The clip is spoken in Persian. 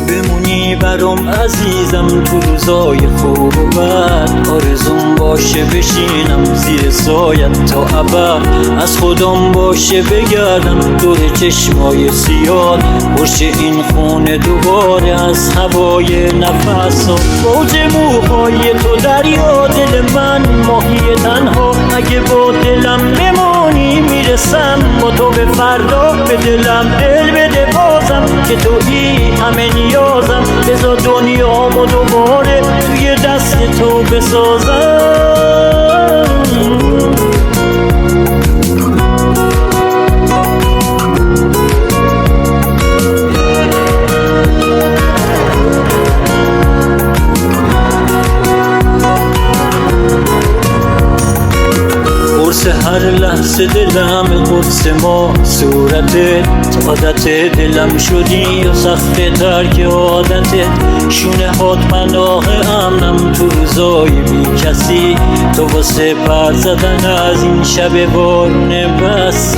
بمونی برام عزیزم تو روزای خوب و بد، آرزوم باشه بشینم زیر سایت تا ابد، از خودم باشه بگردم دور چشمای سیاد، پشت این خونه دوباره از هوای نفس ها، موج موهای تو دریا دل من ماهی تنها، اگه با دلم بمانی میرسم با تو به فردا، به دلم دل بده بازم که تویی همه نیازم، بذار دنیامو دوباره توی دست تو بسازم. قرص هر لحظه دلم قدس ما صورتت، عادت دلم شدی یا سخت ترک عادتت، شونه هات پناه امنم تو روزای بی کسی، تو واسه پر زدن از این شب بارون بس